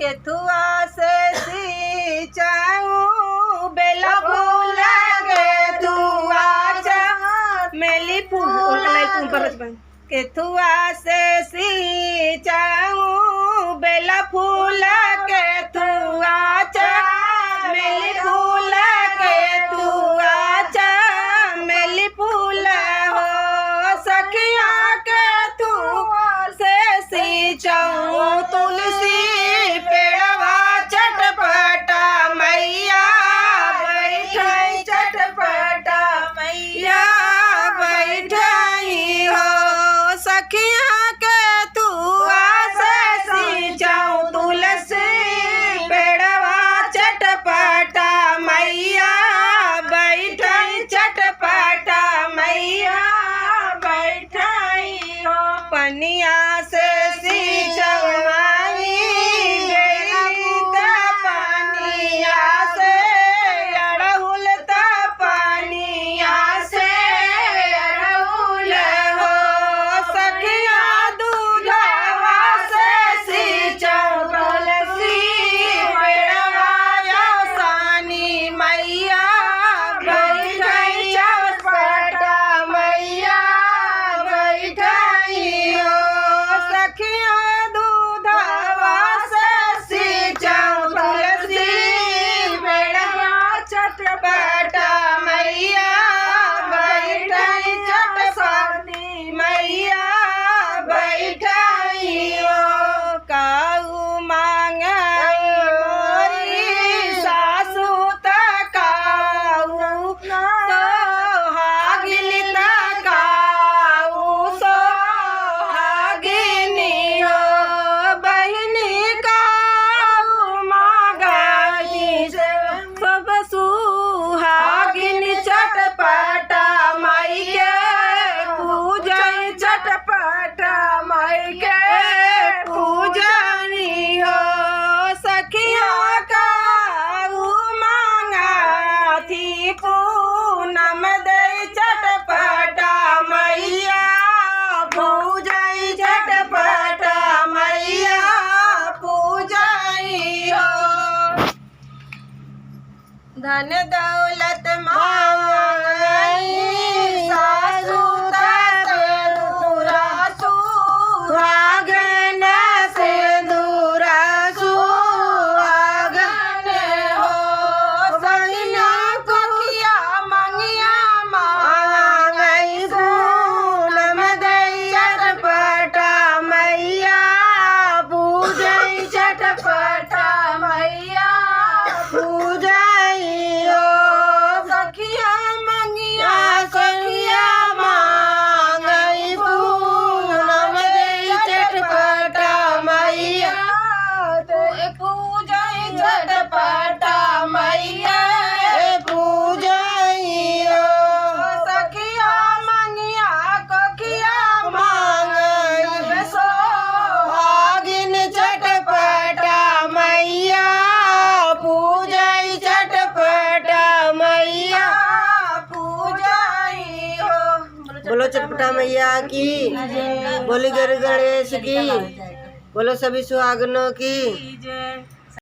केथुआ से सींचाऊं बेला फूल केथुआ मेली फूल केथुआ से सींचाऊं बेला फूल केथुआ मेली फूल केथुआ मेली फूल हो सखिया केथुआ से सींचाऊं तुलसी पेड़वा चटपटा मैया बैठाई चटपटा मैया बैठाई हो सखिया केथुआ से सींचाऊं तुलसी पेड़वा चटपटा मैया बैठाई चटपटा मैया बैठाई हो पनिया से सींचाऊं माई पनिया से अड़हुल पनिया से अड़हुल हो सखिया दूधवा से सींचाऊं तुलसी पेड़वा सानी मैया बैठाई चटपटा मैया बैठाई हो सखिया दूधवा से सींचाऊं तुलसी पेड़वा चटपटा मैया बैठाई चटपटी मैया बैठाई हो काऊ मांगाई मोरी सासू तकाऊ सोहागिनी तकाऊ सोहागिनी हो बहिनी काऊ मांगाई सब सुहागिनी चटपटा माई के पूजई चटपटा माई के पूजनी हो सखिया काऊ मांगा थी पूनम दे चटपटा मैया पूजई चटपटा मैया पूजई हो धन दौलत मांगई सासू दूरा सुहागन से दूरा सुहागन हो बहिना कोकिया मंगिया मांगई पूनम दई चटपटा मैया पूजई चटपटा मैया पूजई हो सखिया मंगिया सखिया मांगई पूनम दई चटपटा मैया पूजई चटपटा मैया पूजई हो सखिया मंगिया कोकिया मांगई सोहागिन चटपटा मैया पूजई चटपटा मैया पूजई हो बोलो चटपटा मैया की बोली गणेश की बोलो सभी सुहागनों की।